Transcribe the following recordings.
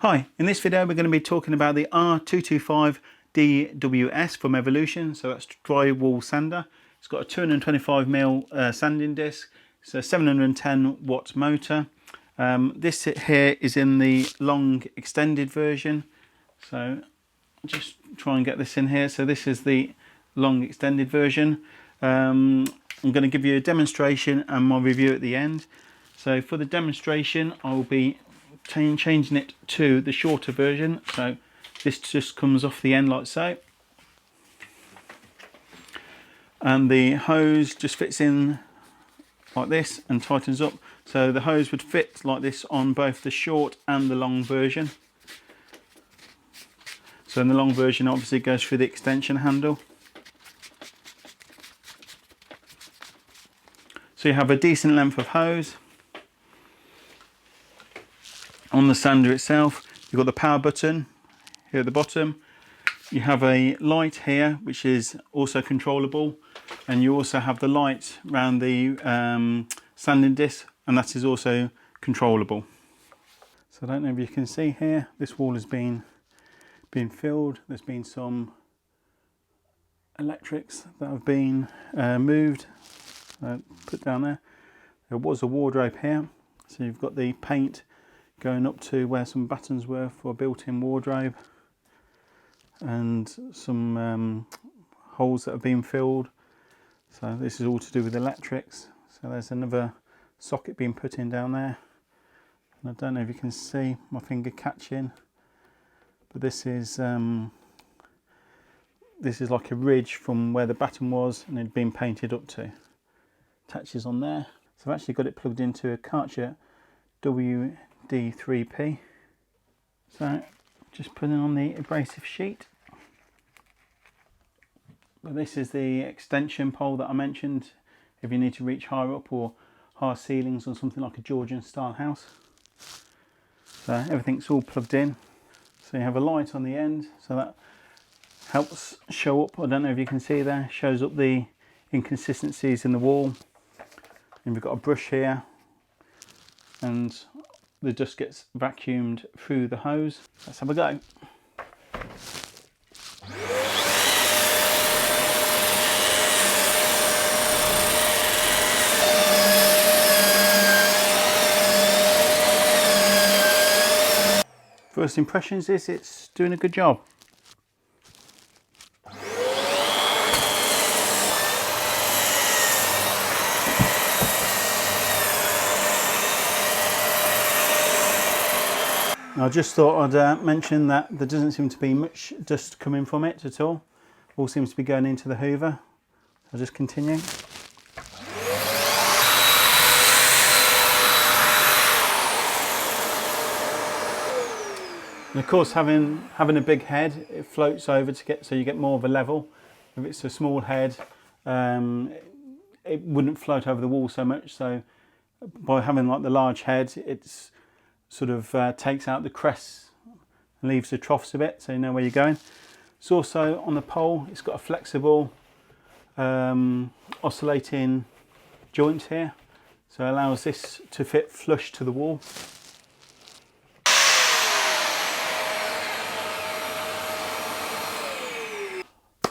Hi, in this video we're going to be talking about the R225DWS from Evolution. So that's drywall sander. It's got a 225mm sanding disc. It's a 710 watt motor. This here is in the long extended version. So I'll just try and get this in here. So this is the long extended version. I'm going to give you a demonstration and my review at the end. So for the demonstration I will be changing it to the shorter version. So this just comes off the end like so, and the hose just fits in like this and tightens up. So the hose would fit like this on both the short and the long version. So in the long version obviously goes through the extension handle. So you have a decent length of hose. On the sander itself, you've got the power button here at the bottom. You have a light here, which is also controllable, and you also have the light around the sanding disc, and that is also controllable. So I don't know if you can see here, this wall has been filled. There's been some electrics that have been moved, put down there. There was a wardrobe here, so you've got the paint going up to where some buttons were for a built-in wardrobe, and some holes that have been filled. So this is all to do with electrics. So there's another socket being put in down there, and I don't know if you can see my finger catching, but this is like a ridge from where the batten was and it had been painted up to. Attaches on there. So I've actually got it plugged into a Karcher WD3P. So just putting on the abrasive sheet. But this is the extension pole that I mentioned if you need to reach higher up or higher ceilings on something like a Georgian style house. So everything's all plugged in. So you have a light on the end, so that helps show up, I don't know if you can see there, shows up the inconsistencies in the wall. And we've got a brush here, and the dust gets vacuumed through the hose. Let's have a go. First impressions is it's doing a good job. I just thought I'd mention that there doesn't seem to be much dust coming from it at all. All seems to be going into the hoover. I'll just continue. And of course, having a big head, it floats over to get, so you get more of a level. If it's a small head, it wouldn't float over the wall so much. So by having like the large head, it's sort of takes out the crests and leaves the troughs a bit, so you know where you're going. It's also on the pole, it's got a flexible oscillating joint here, so it allows this to fit flush to the wall.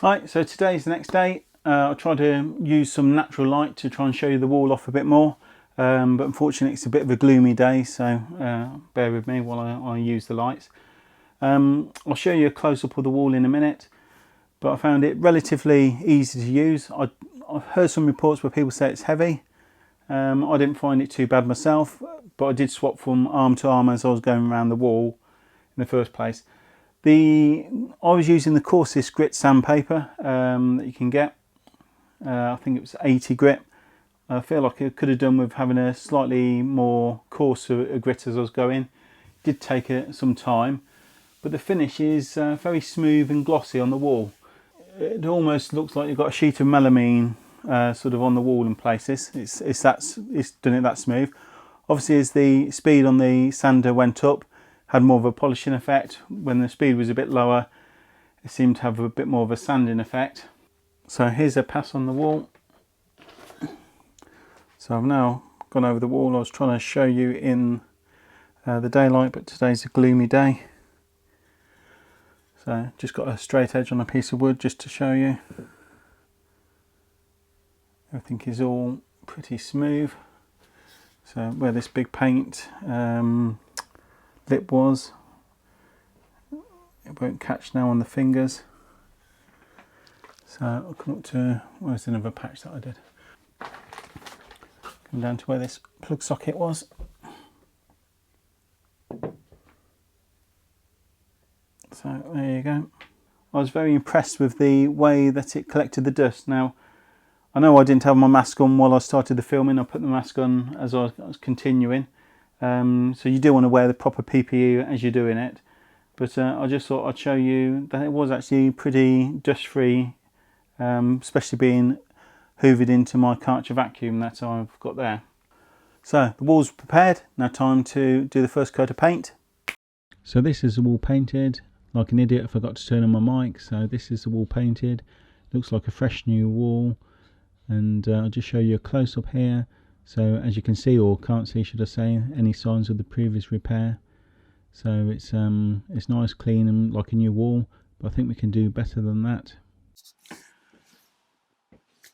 Right, so today's the next day. I tried to use some natural light to try and show you the wall off a bit more. But unfortunately it's a bit of a gloomy day, so bear with me while I use the lights. I'll show you a close-up of the wall in a minute, but I found it relatively easy to use. I've heard some reports where people say it's heavy. I didn't find it too bad myself, but I did swap from arm to arm as I was going around the wall in the first place. I was using the coarsest grit sandpaper that you can get. I think it was 80 grit. I feel like I could have done with having a slightly more coarser grit as I was going. It did take some time, but the finish is very smooth and glossy on the wall. It almost looks like you've got a sheet of melamine sort of on the wall in places. It's done it that smooth. Obviously, as the speed on the sander went up, had more of a polishing effect. When the speed was a bit lower, it seemed to have a bit more of a sanding effect. So here's a pass on the wall. So I've now gone over the wall. I was trying to show you in the daylight, but today's a gloomy day. So just got a straight edge on a piece of wood just to show you. Everything is all pretty smooth. So where this big paint lip was, it won't catch now on the fingers. So I'll come up to, where's another patch that I did? Come down to where this plug socket was. So there you go. I was very impressed with the way that it collected the dust. Now, I know I didn't have my mask on while I started the filming. I put the mask on as I was continuing. So you do want to wear the proper PPE as you're doing it. But I just thought I'd show you that it was actually pretty dust-free, especially being hoovered into my Karcher vacuum that I've got there. So the wall's prepared. Now time to do the first coat of paint. So this is the wall painted. Like an idiot, I forgot to turn on my mic. So this is the wall painted. Looks like a fresh new wall. And I'll just show you a close-up here. So as you can see, or can't see should I say, any signs of the previous repair. So it's nice, clean and like a new wall, but I think we can do better than that.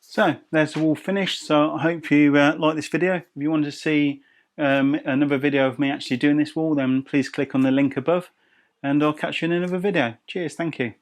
So there's the wall finished. So I hope you like this video. If you wanted to see another video of me actually doing this wall, then please click on the link above, and I'll catch you in another video. Cheers, thank you.